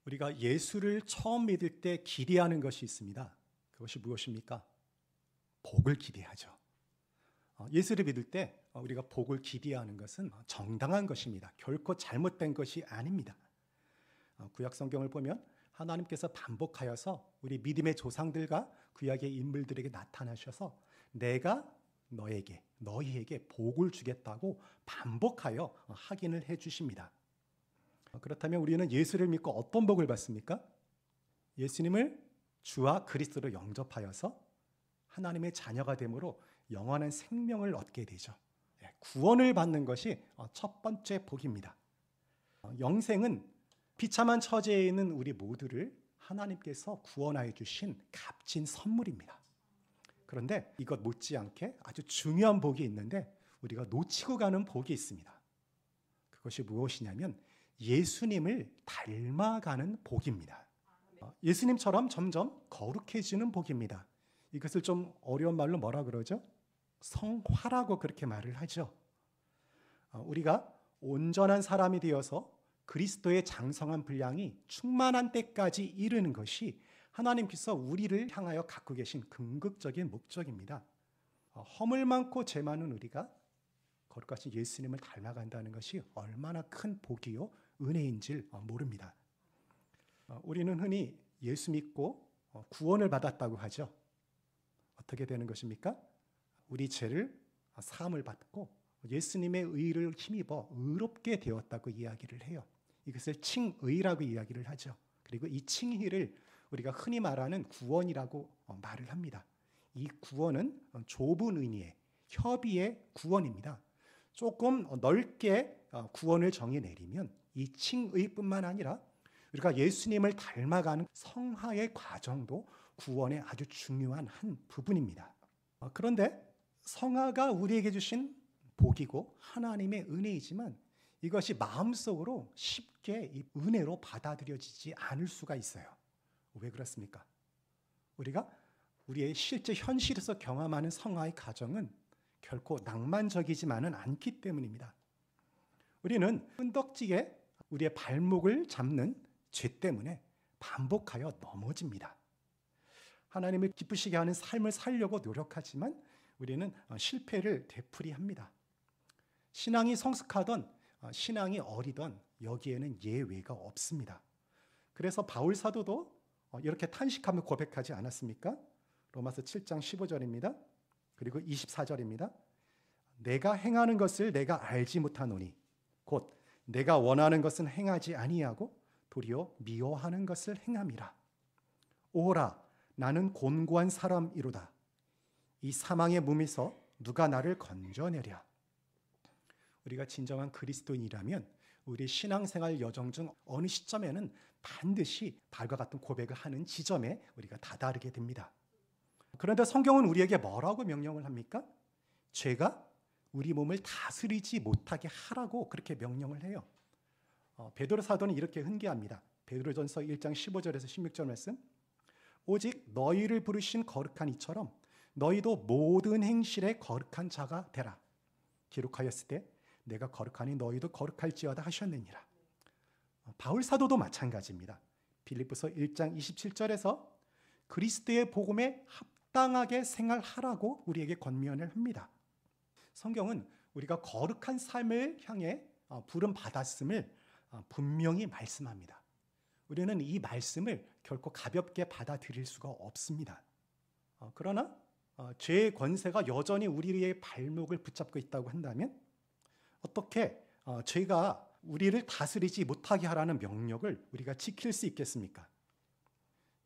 우리가 예수를 처음 믿을 때 기대하는 것이 있습니다. 그것이 무엇입니까? 복을 기대하죠. 예수를 믿을 때 우리가 복을 기대하는 것은 정당한 것입니다. 결코 잘못된 것이 아닙니다. 구약 성경을 보면 하나님께서 반복하여서 우리 믿음의 조상들과 구약의 인물들에게 나타나셔서 내가 너희에게 복을 주겠다고 반복하여 확인을 해 주십니다. 그렇다면 우리는 예수를 믿고 어떤 복을 받습니까? 예수님을 주와 그리스도로 영접하여서 하나님의 자녀가 됨으로 영원한 생명을 얻게 되죠. 구원을 받는 것이 첫 번째 복입니다. 영생은 비참한 처지에 있는 우리 모두를 하나님께서 구원하여 주신 값진 선물입니다. 그런데 이것 못지않게 아주 중요한 복이 있는데 우리가 놓치고 가는 복이 있습니다. 그것이 무엇이냐면 예수님을 닮아가는 복입니다. 예수님처럼 점점 거룩해지는 복입니다. 이것을 좀 어려운 말로 뭐라 그러죠? 성화라고 그렇게 말을 하죠. 우리가 온전한 사람이 되어서 그리스도의 장성한 분량이 충만한 때까지 이르는 것이 하나님께서 우리를 향하여 갖고 계신 궁극적인 목적입니다. 허물 많고 죄 많은 우리가 거룩하신 예수님을 닮아간다는 것이 얼마나 큰 복이요 은혜인지 모릅니다. 우리는 흔히 예수 믿고 구원을 받았다고 하죠. 어떻게 되는 것입니까? 우리 죄를 사함을 받고 예수님의 의를 힘입어 의롭게 되었다고 이야기를 해요. 이것을 칭의라고 이야기를 하죠. 그리고 이 칭의를 우리가 흔히 말하는 구원이라고 말을 합니다. 이 구원은 좁은 의미의 협의의 구원입니다. 조금 넓게 구원을 정의내리면 이 칭의뿐만 아니라 우리가 예수님을 닮아가는 성화의 과정도 구원의 아주 중요한 한 부분입니다. 그런데 성화가 우리에게 주신 복이고 하나님의 은혜이지만 이것이 마음속으로 쉽게 이 은혜로 받아들여지지 않을 수가 있어요. 왜 그렇습니까? 우리가 우리의 실제 현실에서 경험하는 성화의 과정은 결코 낭만적이지만은 않기 때문입니다. 우리는 끈덕지게 우리의 발목을 잡는 죄 때문에 반복하여 넘어집니다. 하나님을 기쁘시게 하는 삶을 살려고 노력하지만 우리는 실패를 되풀이합니다. 신앙이 성숙하던 신앙이 어리던 여기에는 예외가 없습니다. 그래서 바울 사도도 이렇게 탄식하며 고백하지 않았습니까? 로마서 7장 15절입니다. 그리고 24절입니다. 내가 행하는 것을 내가 알지 못하노니 곧 내가 원하는 것은 행하지 아니하고 도리어 미워하는 것을 행함이라. 오라 나는 곤고한 사람이로다. 이 사망의 몸에서 누가 나를 건져내랴. 우리가 진정한 그리스도인이라면 우리 신앙생활 여정 중 어느 시점에는 반드시 다음과 같은 고백을 하는 지점에 우리가 다다르게 됩니다. 그런데 성경은 우리에게 뭐라고 명령을 합니까? 죄가 우리 몸을 다스리지 못하게 하라고 그렇게 명령을 해요. 베드로 사도는 이렇게 훈계합니다. 베드로전서 1장 15절에서 16절 말씀. 오직 너희를 부르신 거룩한 이처럼 너희도 모든 행실에 거룩한 자가 되라. 기록하였을 때 내가 거룩하니 너희도 거룩할지어다 하셨느니라. 바울 사도도 마찬가지입니다. 빌립보서 1장 27절에서 그리스도의 복음에 합당하게 생활하라고 우리에게 권면을 합니다. 성경은 우리가 거룩한 삶을 향해 부름 받았음을 분명히 말씀합니다. 우리는 이 말씀을 결코 가볍게 받아들일 수가 없습니다. 그러나 죄의 권세가 여전히 우리의 발목을 붙잡고 있다고 한다면 어떻게 죄가 우리를 다스리지 못하게 하라는 명령을 우리가 지킬 수 있겠습니까?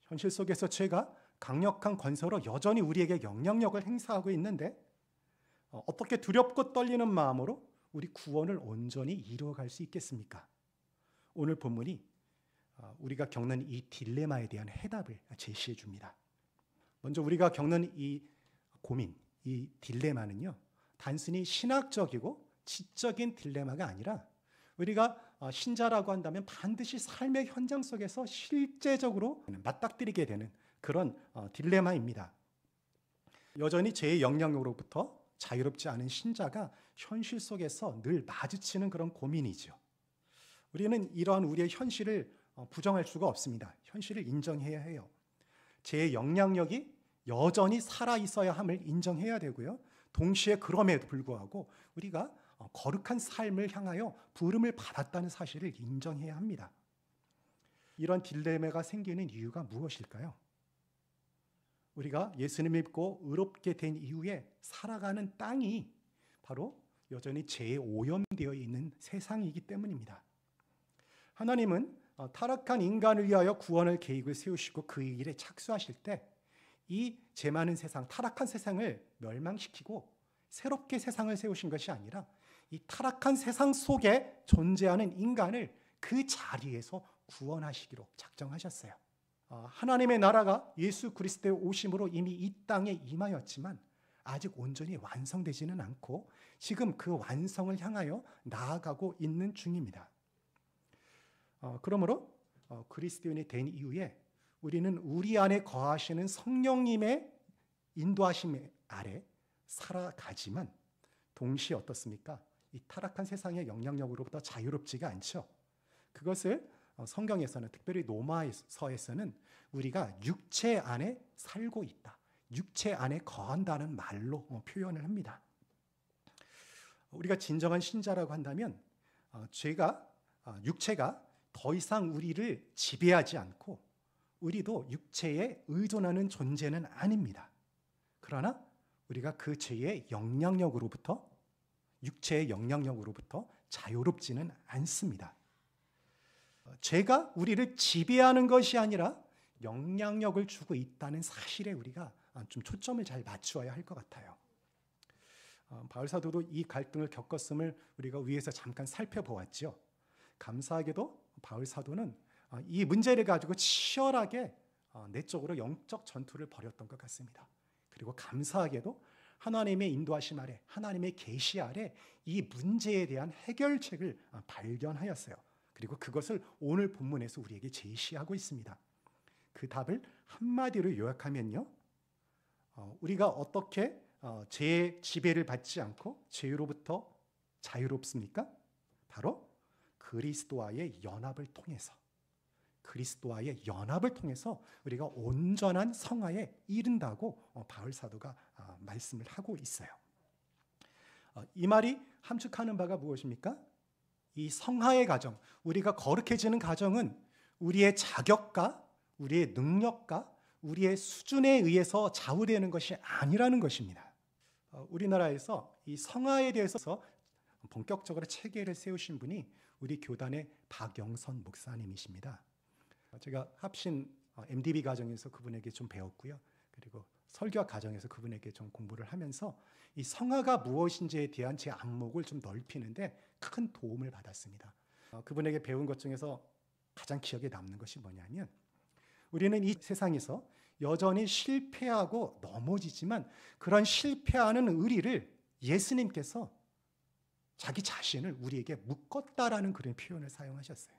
현실 속에서 죄가 강력한 권세로 여전히 우리에게 영향력을 행사하고 있는데 어떻게 두렵고 떨리는 마음으로 우리 구원을 온전히 이루어갈 수 있겠습니까? 오늘 본문이 우리가 겪는 이 딜레마에 대한 해답을 제시해 줍니다. 먼저 우리가 겪는 이 고민, 이 딜레마는요, 단순히 신학적이고 지적인 딜레마가 아니라 우리가 신자라고 한다면 반드시 삶의 현장 속에서 실제적으로 맞닥뜨리게 되는 그런 딜레마입니다. 여전히 죄의 영향으로부터 자유롭지 않은 신자가 현실 속에서 늘 마주치는 그런 고민이죠. 우리는 이러한 우리의 현실을 부정할 수가 없습니다. 현실을 인정해야 해요. 제 영향력이 여전히 살아있어야 함을 인정해야 되고요. 동시에 그럼에도 불구하고 우리가 거룩한 삶을 향하여 부름을 받았다는 사실을 인정해야 합니다. 이런 딜레마가 생기는 이유가 무엇일까요? 우리가 예수님을 믿고 의롭게 된 이후에 살아가는 땅이 바로 여전히 죄에 오염되어 있는 세상이기 때문입니다. 하나님은 타락한 인간을 위하여 구원의 계획을 세우시고 그 일에 착수하실 때 이 죄 많은 세상, 타락한 세상을 멸망시키고 새롭게 세상을 세우신 것이 아니라 이 타락한 세상 속에 존재하는 인간을 그 자리에서 구원하시기로 작정하셨어요. 하나님의 나라가 예수 그리스도의 오심으로 이미 이 땅에 임하였지만 아직 온전히 완성되지는 않고 지금 그 완성을 향하여 나아가고 있는 중입니다. 그러므로 그리스도인이 된 이후에 우리는 우리 안에 거하시는 성령님의 인도하심 아래 살아가지만 동시에 어떻습니까? 이 타락한 세상의 영향력으로부터 자유롭지가 않죠. 그것을 성경에서는, 특별히 로마서에서는 우리가 육체 안에 살고 있다, 육체 안에 거한다는 말로 표현을 합니다. 우리가 진정한 신자라고 한다면 육체가 더 이상 우리를 지배하지 않고 우리도 육체에 의존하는 존재는 아닙니다. 그러나 우리가 그 죄의 영향력으로부터, 육체의 영향력으로부터 자유롭지는 않습니다. 죄가 우리를 지배하는 것이 아니라 영향력을 주고 있다는 사실에 우리가 좀 초점을 잘 맞추어야 할 것 같아요. 바울 사도도 이 갈등을 겪었음을 우리가 위에서 잠깐 살펴보았죠. 감사하게도 바울 사도는 이 문제를 가지고 치열하게 내적으로 영적 전투를 벌였던 것 같습니다. 그리고 감사하게도 하나님의 인도하심 아래, 하나님의 계시 아래 이 문제에 대한 해결책을 발견하였어요. 그리고 그것을 오늘 본문에서 우리에게 제시하고 있습니다. 그 답을 한마디로 요약하면요, 우리가 어떻게 죄의 지배를 받지 않고 죄로부터 자유롭습니까? 바로 그리스도와의 연합을 통해서, 그리스도와의 연합을 통해서 우리가 온전한 성화에 이른다고 바울 사도가 말씀을 하고 있어요. 이 말이 함축하는 바가 무엇입니까? 이 성화의 과정, 우리가 거룩해지는 과정은 우리의 자격과 우리의 능력과 우리의 수준에 의해서 좌우되는 것이 아니라는 것입니다. 우리나라에서 이 성화에 대해서 본격적으로 체계를 세우신 분이 우리 교단의 박영선 목사님이십니다. 제가 합신 MDB 과정에서 그분에게 좀 배웠고요. 그리고 설교 과정에서 그분에게 좀 공부를 하면서 이 성화가 무엇인지에 대한 제 안목을 좀 넓히는데 큰 도움을 받았습니다. 그분에게 배운 것 중에서 가장 기억에 남는 것이 뭐냐면, 우리는 이 세상에서 여전히 실패하고 넘어지지만 그런 실패하는 의리를 예수님께서 자기 자신을 우리에게 묶었다라는 그런 표현을 사용하셨어요.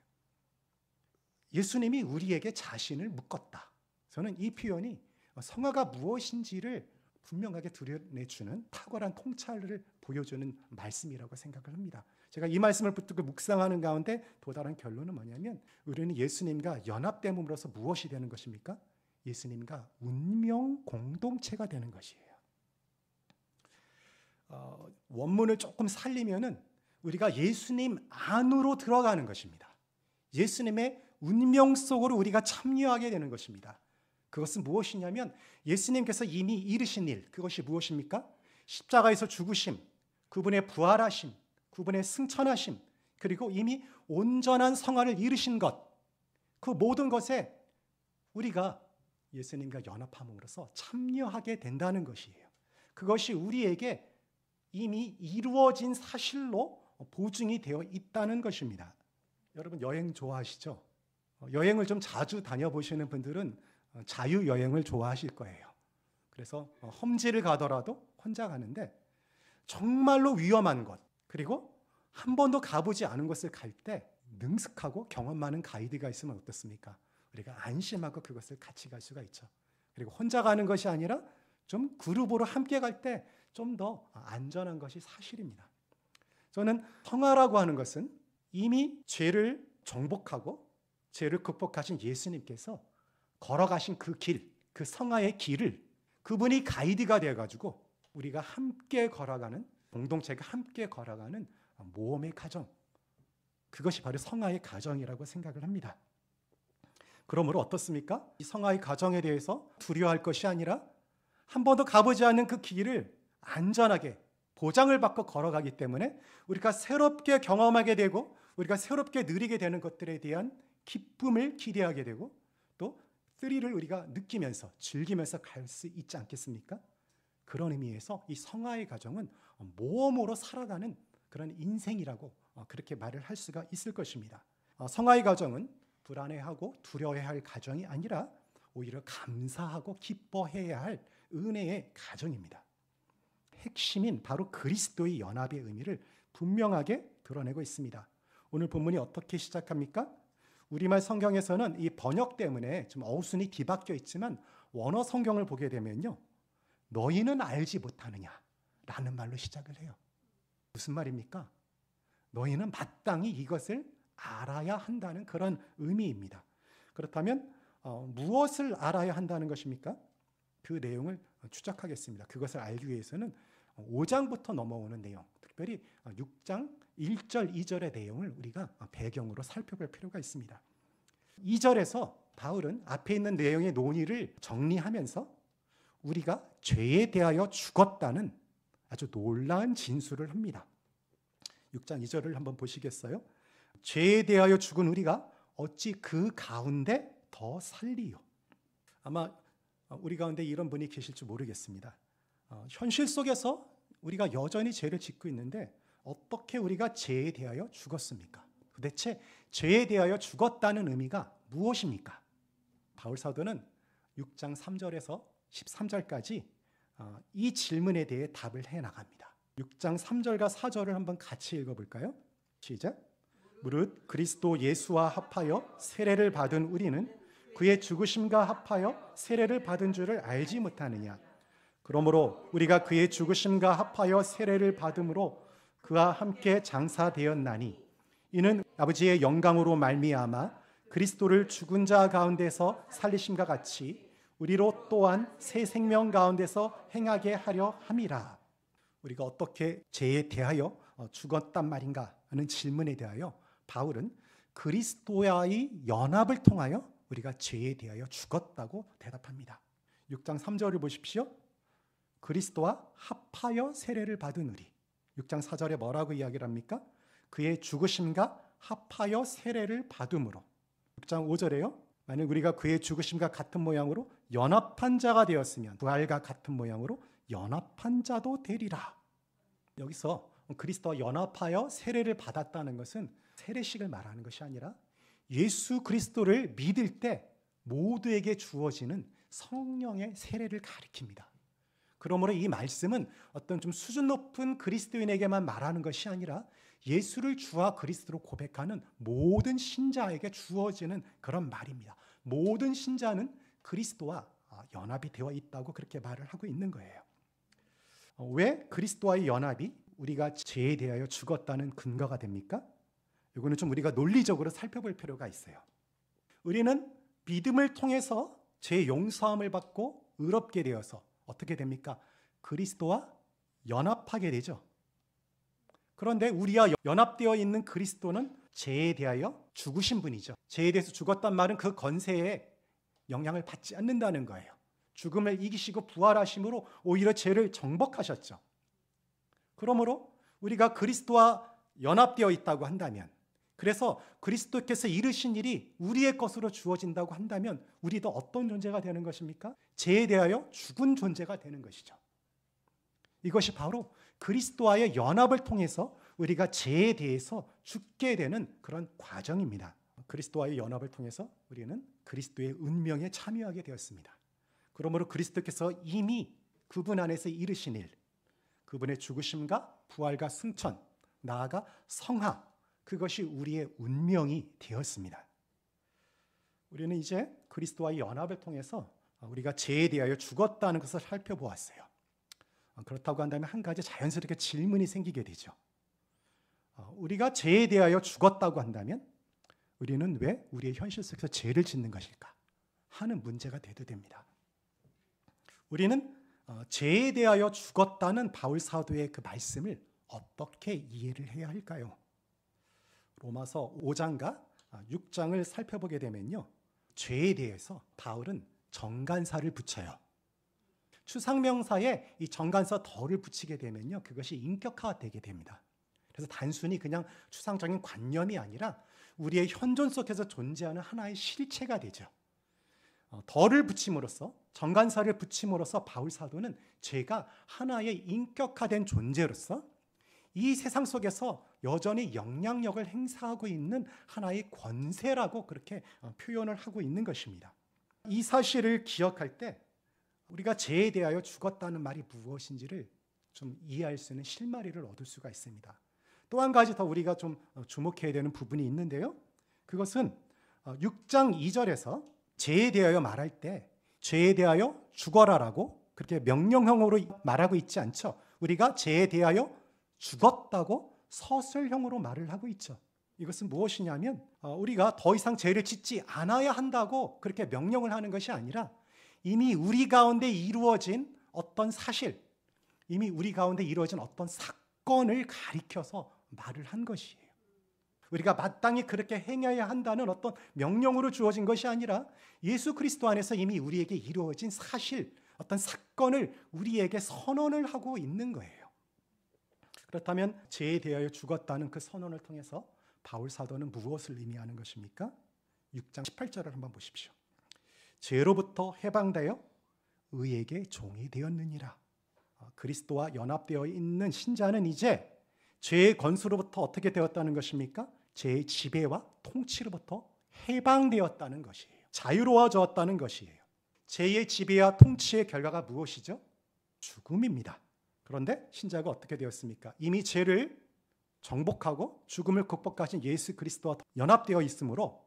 예수님이 우리에게 자신을 묶었다. 저는 이 표현이 성화가 무엇인지를 분명하게 드러내주는 탁월한 통찰을 보여주는 말씀이라고 생각을 합니다. 제가 이 말씀을 붙들고 묵상하는 가운데 도달한 결론은 뭐냐면, 우리는 예수님과 연합됨으로써 무엇이 되는 것입니까? 예수님과 운명 공동체가 되는 것이에요. 원문을 조금 살리면은 우리가 예수님 안으로 들어가는 것입니다. 예수님의 운명 속으로 우리가 참여하게 되는 것입니다. 그것은 무엇이냐면 예수님께서 이미 이루신 일, 그것이 무엇입니까? 십자가에서 죽으심, 그분의 부활하심, 그분의 승천하심, 그리고 이미 온전한 성화를 이루신 것, 그 모든 것에 우리가 예수님과 연합함으로써 참여하게 된다는 것이에요. 그것이 우리에게 이미 이루어진 사실로 보증이 되어 있다는 것입니다. 여러분 여행 좋아하시죠? 여행을 좀 자주 다녀보시는 분들은 자유여행을 좋아하실 거예요. 그래서 험지를 가더라도 혼자 가는데 정말로 위험한 곳, 그리고 한 번도 가보지 않은 곳을 갈 때 능숙하고 경험 많은 가이드가 있으면 어떻습니까? 우리가 안심하고 그것을 같이 갈 수가 있죠. 그리고 혼자 가는 것이 아니라 좀 그룹으로 함께 갈 때 좀 더 안전한 것이 사실입니다. 저는 성화라고 하는 것은 이미 죄를 정복하고 죄를 극복하신 예수님께서 걸어가신 그 길, 그 성화의 길을 그분이 가이드가 되어가지고 우리가 함께 걸어가는, 공동체가 함께 걸어가는 모험의 가정, 그것이 바로 성화의 가정이라고 생각을 합니다. 그러므로 어떻습니까? 이 성화의 가정에 대해서 두려워할 것이 아니라 한 번도 가보지 않은 그 길을 안전하게 보장을 받고 걸어가기 때문에 우리가 새롭게 경험하게 되고 우리가 새롭게 누리게 되는 것들에 대한 기쁨을 기대하게 되고 또 스릴을 우리가 느끼면서 즐기면서 갈 수 있지 않겠습니까? 그런 의미에서 이 성화의 가정은 모험으로 살아가는 그런 인생이라고 그렇게 말을 할 수가 있을 것입니다. 성화의 가정은 불안해하고 두려워해야 할 가정이 아니라 오히려 감사하고 기뻐해야 할 은혜의 가정입니다. 핵심인 바로 그리스도의 연합의 의미를 분명하게 드러내고 있습니다. 오늘 본문이 어떻게 시작합니까? 우리말 성경에서는 이 번역 때문에 좀 어우순이 뒤바뀌어 있지만 원어 성경을 보게 되면요, 너희는 알지 못하느냐 라는 말로 시작을 해요. 무슨 말입니까? 너희는 마땅히 이것을 알아야 한다는 그런 의미입니다. 그렇다면 무엇을 알아야 한다는 것입니까? 그 내용을 추적하겠습니다. 그것을 알기 위해서는 5장부터 넘어오는 내용, 특별히 6장 1절, 2절의 내용을 우리가 배경으로 살펴볼 필요가 있습니다. 2절에서 바울은 앞에 있는 내용의 논의를 정리하면서 우리가 죄에 대하여 죽었다는 아주 놀라운 진술을 합니다. 6장 2절을 한번 보시겠어요? 죄에 대하여 죽은 우리가 어찌 그 가운데 더 살리요. 아마 우리 가운데 이런 분이 계실지 모르겠습니다. 현실 속에서 우리가 여전히 죄를 짓고 있는데 어떻게 우리가 죄에 대하여 죽었습니까? 도대체 죄에 대하여 죽었다는 의미가 무엇입니까? 바울 사도는 6장 3절에서 13절까지 이 질문에 대해 답을 해나갑니다. 6장 3절과 4절을 한번 같이 읽어볼까요? 시작. 무릇 그리스도 예수와 합하여 세례를 받은 우리는 그의 죽으심과 합하여 세례를 받은 줄을 알지 못하느냐. 그러므로 우리가 그의 죽으심과 합하여 세례를 받음으로 그와 함께 장사되었나니 이는 아버지의 영광으로 말미암아 그리스도를 죽은 자 가운데서 살리심과 같이 우리로 또한 새 생명 가운데서 행하게 하려 함이라. 우리가 어떻게 죄에 대하여 죽었단 말인가 하는 질문에 대하여 바울은 그리스도와의 연합을 통하여 우리가 죄에 대하여 죽었다고 대답합니다. 6장 3절을 보십시오. 그리스도와 합하여 세례를 받은 우리. 6장 4절에 뭐라고 이야기를 합니까? 그의 죽으심과 합하여 세례를 받음으로. 6장 5절에요. 만약 우리가 그의 죽으심과 같은 모양으로 연합한 자가 되었으면 부활과 같은 모양으로 연합한 자도 되리라. 여기서 그리스도와 연합하여 세례를 받았다는 것은 세례식을 말하는 것이 아니라 예수 그리스도를 믿을 때 모두에게 주어지는 성령의 세례를 가리킵니다. 그러므로 이 말씀은 어떤 좀 수준 높은 그리스도인에게만 말하는 것이 아니라 예수를 주와 그리스도로 고백하는 모든 신자에게 주어지는 그런 말입니다. 모든 신자는 그리스도와 연합이 되어 있다고 그렇게 말을 하고 있는 거예요. 왜 그리스도와의 연합이 우리가 죄에 대하여 죽었다는 근거가 됩니까? 이거는 좀 우리가 논리적으로 살펴볼 필요가 있어요. 우리는 믿음을 통해서 죄 용서함을 받고 의롭게 되어서 어떻게 됩니까? 그리스도와 연합하게 되죠. 그런데 우리와 연합되어 있는 그리스도는 죄에 대하여 죽으신 분이죠. 죄에 대해서 죽었단 말은 그 건세에 영향을 받지 않는다는 거예요. 죽음을 이기시고 부활하심으로 오히려 죄를 정복하셨죠. 그러므로 우리가 그리스도와 연합되어 있다고 한다면, 그래서 그리스도께서 이루신 일이 우리의 것으로 주어진다고 한다면 우리도 어떤 존재가 되는 것입니까? 죄에 대하여 죽은 존재가 되는 것이죠. 이것이 바로 그리스도와의 연합을 통해서 우리가 죄에 대해서 죽게 되는 그런 과정입니다. 그리스도와의 연합을 통해서 우리는 그리스도의 운명에 참여하게 되었습니다. 그러므로 그리스도께서 이미 그분 안에서 이루신 일, 그분의 죽으심과 부활과 승천, 나아가 성화, 그것이 우리의 운명이 되었습니다. 우리는 이제 그리스도와의 연합을 통해서 우리가 죄에 대하여 죽었다는 것을 살펴보았어요. 그렇다고 한다면 한 가지 자연스럽게 질문이 생기게 되죠. 우리가 죄에 대하여 죽었다고 한다면 우리는 왜 우리의 현실 속에서 죄를 짓는 것일까 하는 문제가 대두됩니다. 우리는 죄에 대하여 죽었다는 바울 사도의 그 말씀을 어떻게 이해를 해야 할까요? 로마서 5장과 6장을 살펴보게 되면요, 죄에 대해서 바울은 정관사를 붙여요. 추상명사에 이 정관사 덜을 붙이게 되면요, 그것이 인격화되게 됩니다. 그래서 단순히 그냥 추상적인 관념이 아니라 우리의 현존 속에서 존재하는 하나의 실체가 되죠. 덜을 붙임으로써, 정관사를 붙임으로써 바울 사도는 죄가 하나의 인격화된 존재로서 이 세상 속에서 여전히 영향력을 행사하고 있는 하나의 권세라고 그렇게 표현을 하고 있는 것입니다. 이 사실을 기억할 때 우리가 죄에 대하여 죽었다는 말이 무엇인지를 좀 이해할 수 있는 실마리를 얻을 수가 있습니다. 또 한 가지 더 우리가 좀 주목해야 되는 부분이 있는데요, 그것은 6장 2절에서 죄에 대하여 말할 때 죄에 대하여 죽어라라고 그렇게 명령형으로 말하고 있지 않죠. 우리가 죄에 대하여 죽었다고 서술형으로 말을 하고 있죠. 이것은 무엇이냐면 우리가 더 이상 죄를 짓지 않아야 한다고 그렇게 명령을 하는 것이 아니라 이미 우리 가운데 이루어진 어떤 사실, 이미 우리 가운데 이루어진 어떤 사건을 가리켜서 말을 한 것이에요. 우리가 마땅히 그렇게 행해야 한다는 어떤 명령으로 주어진 것이 아니라 예수 그리스도 안에서 이미 우리에게 이루어진 사실, 어떤 사건을 우리에게 선언을 하고 있는 거예요. 그렇다면 죄에 대하여 죽었다는 그 선언을 통해서 바울 사도는 무엇을 의미하는 것입니까? 6장 18절을 한번 보십시오. 죄로부터 해방되어 의에게 종이 되었느니라. 그리스도와 연합되어 있는 신자는 이제 죄의 권수로부터 어떻게 되었다는 것입니까? 죄의 지배와 통치로부터 해방되었다는 것이에요. 자유로워졌다는 것이에요. 죄의 지배와 통치의 결과가 무엇이죠? 죽음입니다. 그런데 신자가 어떻게 되었습니까? 이미 죄를 정복하고 죽음을 극복하신 예수 그리스도와 연합되어 있으므로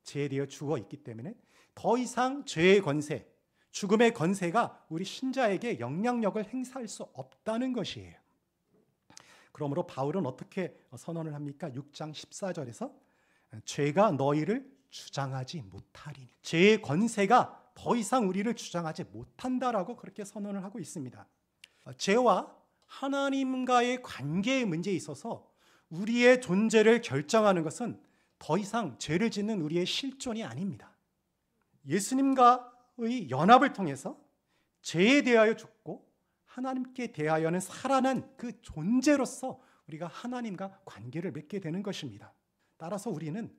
죄에 대해 죽어 있기 때문에 더 이상 죄의 권세, 죽음의 권세가 우리 신자에게 영향력을 행사할 수 없다는 것이에요. 그러므로 바울은 어떻게 선언을 합니까? 6장 14절에서 죄가 너희를 주장하지 못하리니, 죄의 권세가 더 이상 우리를 주장하지 못한다라고 그렇게 선언을 하고 있습니다. 죄와 하나님과의 관계의 문제에 있어서 우리의 존재를 결정하는 것은 더 이상 죄를 짓는 우리의 실존이 아닙니다. 예수님과의 연합을 통해서 죄에 대하여 죽고 하나님께 대하여는 살아난 그 존재로서 우리가 하나님과 관계를 맺게 되는 것입니다. 따라서 우리는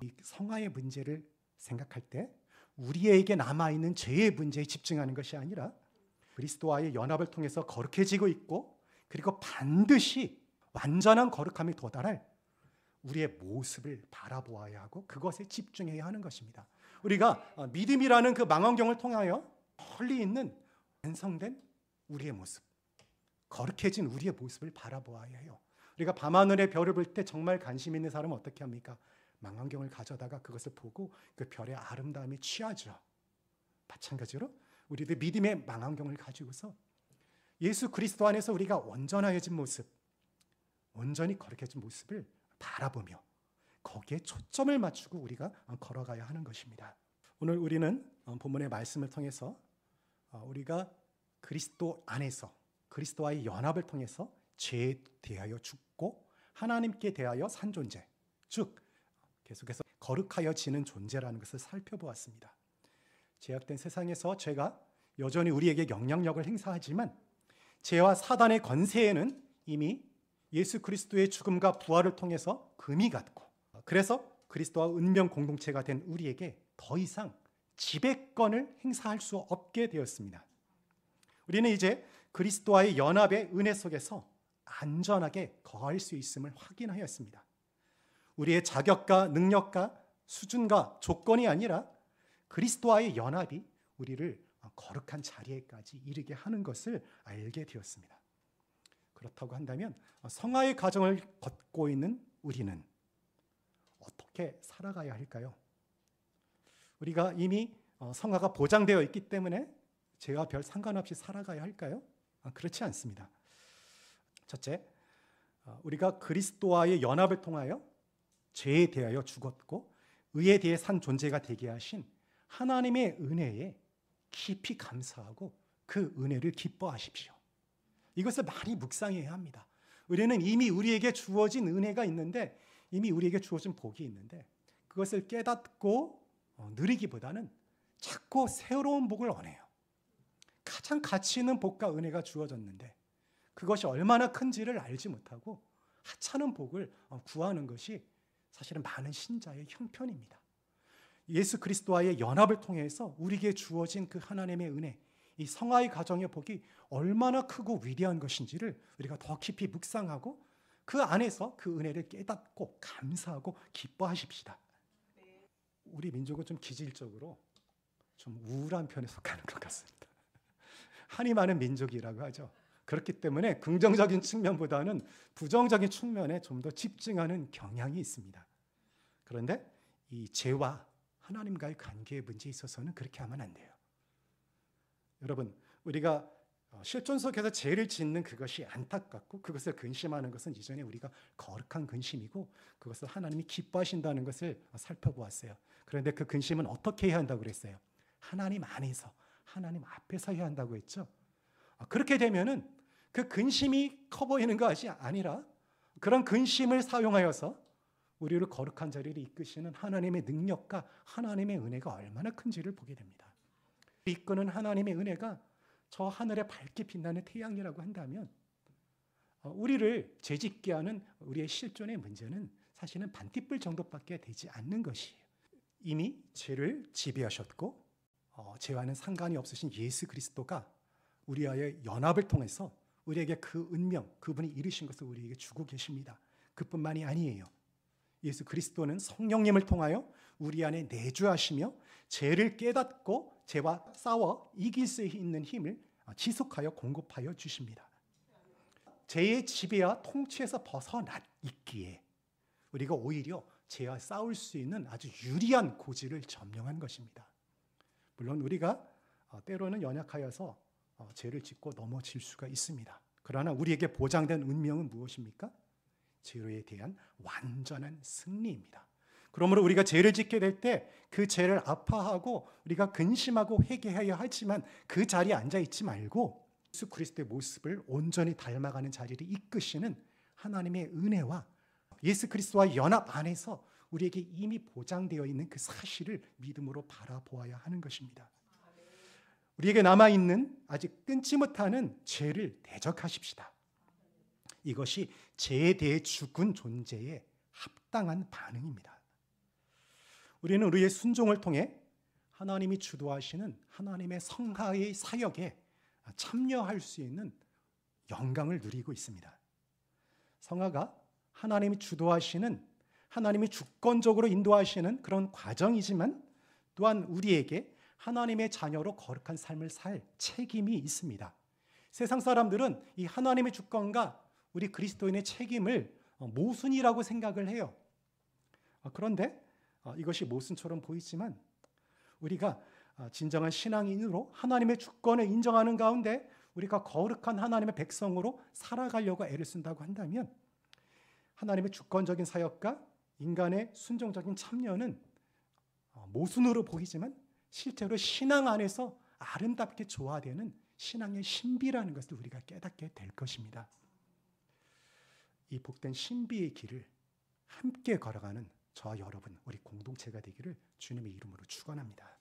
이 성화의 문제를 생각할 때 우리에게 남아있는 죄의 문제에 집중하는 것이 아니라 그리스도와의 연합을 통해서 거룩해지고 있고, 그리고 반드시 완전한 거룩함에 도달할 우리의 모습을 바라보아야 하고 그것에 집중해야 하는 것입니다. 우리가 믿음이라는 그 망원경을 통하여 멀리 있는 완성된 우리의 모습, 거룩해진 우리의 모습을 바라보아야 해요. 우리가 밤하늘의 별을 볼 때 정말 관심 있는 사람은 어떻게 합니까? 망원경을 가져다가 그것을 보고 그 별의 아름다움에 취하죠. 마찬가지로 우리도 믿음의 망원경을 가지고서 예수 그리스도 안에서 우리가 온전해진 모습, 온전히 거룩해진 모습을 바라보며 거기에 초점을 맞추고 우리가 걸어가야 하는 것입니다. 오늘 우리는 본문의 말씀을 통해서 우리가 그리스도 안에서 그리스도와의 연합을 통해서 죄에 대하여 죽고 하나님께 대하여 산 존재, 즉 계속해서 거룩하여지는 존재라는 것을 살펴보았습니다. 죄악된 세상에서 죄가 여전히 우리에게 영향력을 행사하지만 죄와 사단의 권세에는 이미 예수 그리스도의 죽음과 부활을 통해서 금이 갔고, 그래서 그리스도와 운명 공동체가 된 우리에게 더 이상 지배권을 행사할 수 없게 되었습니다. 우리는 이제 그리스도와의 연합의 은혜 속에서 안전하게 거할 수 있음을 확인하였습니다. 우리의 자격과 능력과 수준과 조건이 아니라 그리스도와의 연합이 우리를 거룩한 자리에까지 이르게 하는 것을 알게 되었습니다. 그렇다고 한다면 성화의 과정을 걷고 있는 우리는 어떻게 살아가야 할까요? 우리가 이미 성화가 보장되어 있기 때문에 죄와 별 상관없이 살아가야 할까요? 그렇지 않습니다. 첫째, 우리가 그리스도와의 연합을 통하여 죄에 대하여 죽었고 의에 대해 산 존재가 되게 하신 하나님의 은혜에 깊이 감사하고 그 은혜를 기뻐하십시오. 이것을 많이 묵상해야 합니다. 은혜는 이미 우리에게 주어진 은혜가 있는데, 이미 우리에게 주어진 복이 있는데, 그것을 깨닫고 누리기보다는 자꾸 새로운 복을 원해요. 가장 가치 있는 복과 은혜가 주어졌는데 그것이 얼마나 큰지를 알지 못하고 하찮은 복을 구하는 것이 사실은 많은 신자의 형편입니다. 예수 그리스도와의 연합을 통해서 우리에게 주어진 그 하나님의 은혜, 이 성화의 가정의 복이 얼마나 크고 위대한 것인지를 우리가 더 깊이 묵상하고 그 안에서 그 은혜를 깨닫고 감사하고 기뻐하십시다. 우리 민족은 좀 기질적으로 좀 우울한 편에 속하는 것 같습니다. 한이 많은 민족이라고 하죠. 그렇기 때문에 긍정적인 측면보다는 부정적인 측면에 좀 더 집중하는 경향이 있습니다. 그런데 이 죄와 하나님과의 관계의 문제에 있어서는 그렇게 하면 안 돼요. 여러분, 우리가 실존 속에서 죄를 짓는 그것이 안타깝고 그것을 근심하는 것은 이전에 우리가 거룩한 근심이고 그것을 하나님이 기뻐하신다는 것을 살펴보았어요. 그런데 그 근심은 어떻게 해야 한다고 그랬어요? 하나님 안에서, 하나님 앞에서 해야 한다고 했죠. 그렇게 되면은 그 근심이 커 보이는 것이 아니라 그런 근심을 사용하여서 우리를 거룩한 자리를 이끄시는 하나님의 능력과 하나님의 은혜가 얼마나 큰지를 보게 됩니다. 이끄는 하나님의 은혜가 저 하늘에 밝게 빛나는 태양이라고 한다면 우리를 죄짓게 하는 우리의 실존의 문제는 사실은 반딧불 정도밖에 되지 않는 것이에요. 이미 죄를 지배하셨고 죄와는 상관이 없으신 예수 그리스도가 우리와의 연합을 통해서 우리에게 그 은명, 그분이 이루신 것을 우리에게 주고 계십니다. 그뿐만이 아니에요. 예수 그리스도는 성령님을 통하여 우리 안에 내주하시며 죄를 깨닫고 죄와 싸워 이길 수 있는 힘을 지속하여 공급하여 주십니다. 죄의 지배와 통치에서 벗어나 있기에 우리가 오히려 죄와 싸울 수 있는 아주 유리한 고지를 점령한 것입니다. 물론 우리가 때로는 연약하여서 죄를 짓고 넘어질 수가 있습니다. 그러나 우리에게 보장된 운명은 무엇입니까? 죄에 대한 완전한 승리입니다. 그러므로 우리가 죄를 짓게 될 때 그 죄를 아파하고 우리가 근심하고 회개해야 하지만 그 자리에 앉아있지 말고 예수 그리스도의 모습을 온전히 닮아가는 자리를 이끄시는 하나님의 은혜와 예수 그리스도와 연합 안에서 우리에게 이미 보장되어 있는 그 사실을 믿음으로 바라보아야 하는 것입니다. 우리에게 남아있는 아직 끊지 못하는 죄를 대적하십시다. 이것이 죄에 대해 죽은 존재의 합당한 반응입니다. 우리는 우리의 순종을 통해 하나님이 주도하시는 하나님의 성화의 사역에 참여할 수 있는 영광을 누리고 있습니다. 성화가 하나님이 주도하시는, 하나님이 주권적으로 인도하시는 그런 과정이지만 또한 우리에게 하나님의 자녀로 거룩한 삶을 살 책임이 있습니다. 세상 사람들은 이 하나님의 주권과 우리 그리스도인의 책임을 모순이라고 생각을 해요. 그런데 이것이 모순처럼 보이지만 우리가 진정한 신앙인으로 하나님의 주권을 인정하는 가운데 우리가 거룩한 하나님의 백성으로 살아가려고 애를 쓴다고 한다면 하나님의 주권적인 사역과 인간의 순종적인 참여는 모순으로 보이지만 실제로 신앙 안에서 아름답게 조화되는 신앙의 신비라는 것을 우리가 깨닫게 될 것입니다. 이 복된 신비의 길을 함께 걸어가는 저와 여러분, 우리 공동체가 되기를 주님의 이름으로 축원합니다.